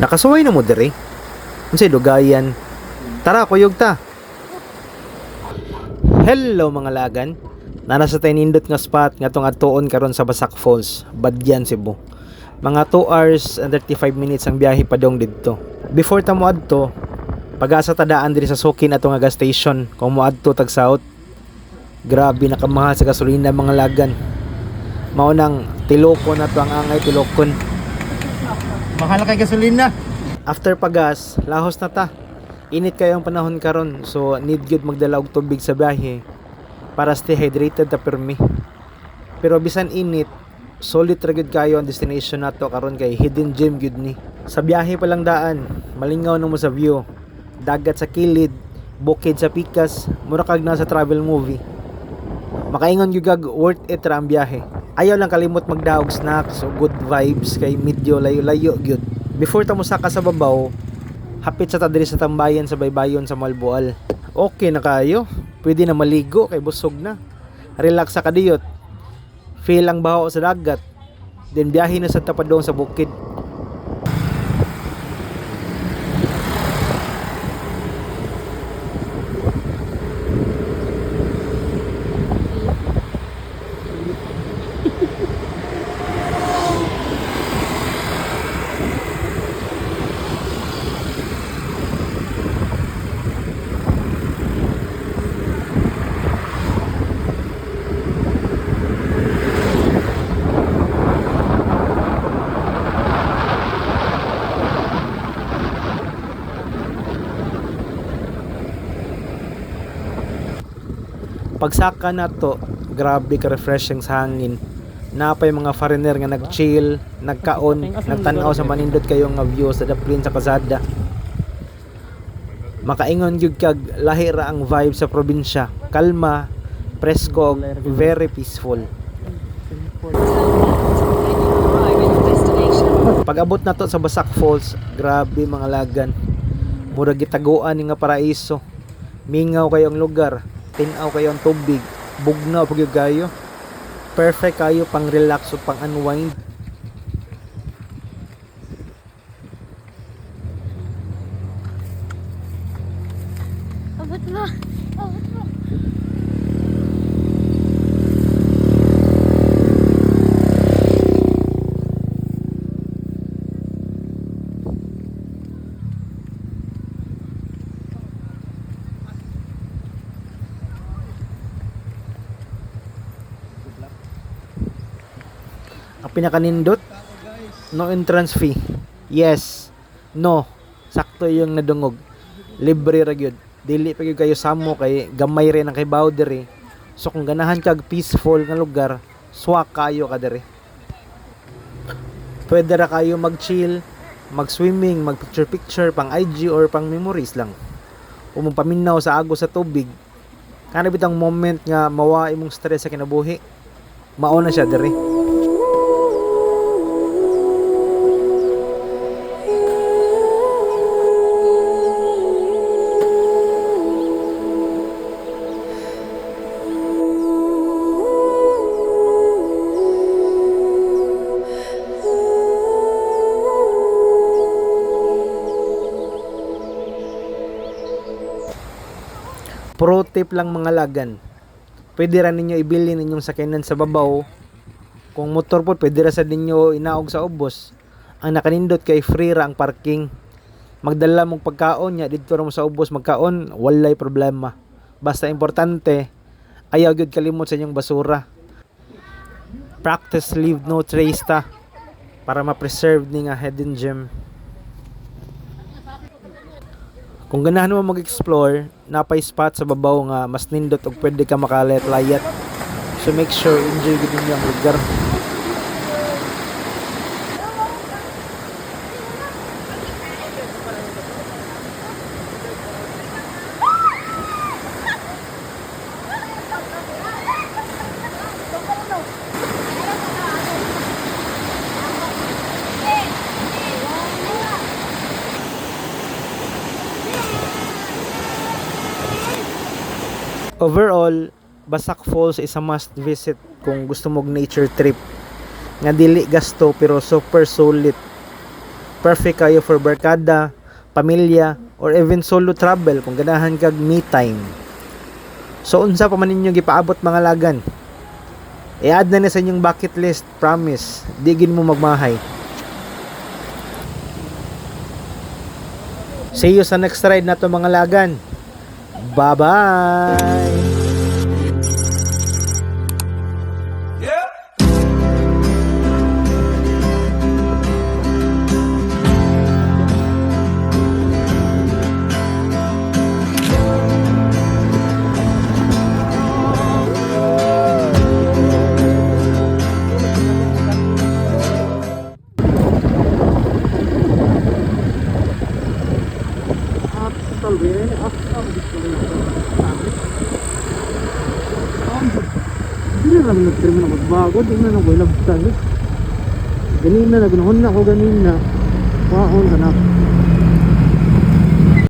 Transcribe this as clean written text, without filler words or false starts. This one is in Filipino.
Nakasuway na mo diri. Unsay dugayan? Tara kuyog ta. Hello mga lagan. Nana sa tay nindot nga spot nga tong adtuon karon sa Basak Falls, Badyan, Cebu. Mga 2 hours and 35 minutes ang biyahe padong didto. Before ta moadto, pag-asa ta daan diri sa Sukin ato nga gas station kung moadto tag south. Grabe nakamahal sa gasolina mga lagan. Mao nang tilokon na to ang angay tilokon. Mahal kay gasolina. After pagas, lahos na ta. Init kayo ang panahon karon, so need gyud magdala og tubig sa biyahe para stay hydrated ta permi. Pero bisan init, solid ra gyud kayo ang destination nato karon kay hidden gem gyud ni. Sa biyahe pa lang daan, malingaw na mo sa view. Dagat sa kilid, bukid sa pikas, mura kag na sa travel movie. Makaingon gyud kag worth it ra ang biyahe. Ayaw lang kalimot magdaog snacks o good vibes kay medyo layo-layo gyud. Before ta mosaka sa babaw, hapit sa ta diri sa tambayan sa baybayon sa Malboal. Okay na kayo. Pwede na maligo kay busog na. Relax sa kadiyot. Feel ang baho sa dagat. Then biyahe na sa tapadong sa bukid. Pagsaka na to, grabe ka refreshing sa hangin. Napay mga foreigner nga nag-chill, nagkaon, nagtanaw sa manindot kayo nga view sa daplin sa kasada. Makaingon gyud kag lahi ra ang vibe sa probinsya. Kalma, presko, very peaceful. Pag-abot na to sa Basak Falls, grabe mga lagan. Murag gitaguan ni nga paraiso. Mingaw kayo ang lugar. Tinaw kayo ang tubig, bugnaw pag kayo. Perfect kayo pang relax o pang unwind. Abot mo. Abot mo. Ang pinakanindot, no entrance fee. Yes, no, sakto yung nadungog. Libre ra gyud. Dili pa gyud kayo samo kay gamay rin ang kay boundary. So kung ganahan kag peaceful nga lugar, swak kayo ka diri. Pwede ra kayo mag-chill, mag-swimming, mag-picture-picture pang IG or pang memories lang. O paminaw sa agos sa tubig. Kana bitang moment nga mawa imong stress sa kinabuhi. Mao na siya diri. Pro tip lang mga lagan. Pwede ra ninyo ibili ninyong sakyanan sa babaw. Kung motor po, pwede ra sa ninyo inaog sa ubos. Ang nakanindot kay free ra ang parking. Magdala mong pagkaon nya didto ra mo sa ubos magkaon, walay problema. Basta importante, ayaw gyud kalimot sa inyong basura. Practice leave no trace ta para ma-preserve ni nga hidden gem. Kung ganahan mo mag-explore, napay spot sa babaw nga mas nindot og pwede ka makalayat-layat. So make sure enjoy gid ninyo ang lugar. Overall, Basak Falls is a must visit kung gusto mong nature trip. Nga dili gasto pero super solid. Perfect kayo for barkada, pamilya, or even solo travel kung ganahan kag me time. So unsa pa man ninyo gipaabot mga lagan? I-add na ni sa inyong bucket list, promise. Digin mo magmahay. See you sa next ride na to mga lagan. Bye-bye! Hindi na naman nagtrima na magbago. Hindi na ako ilabtan. Ganina na, gunahon na ako ganina. Waon ka na.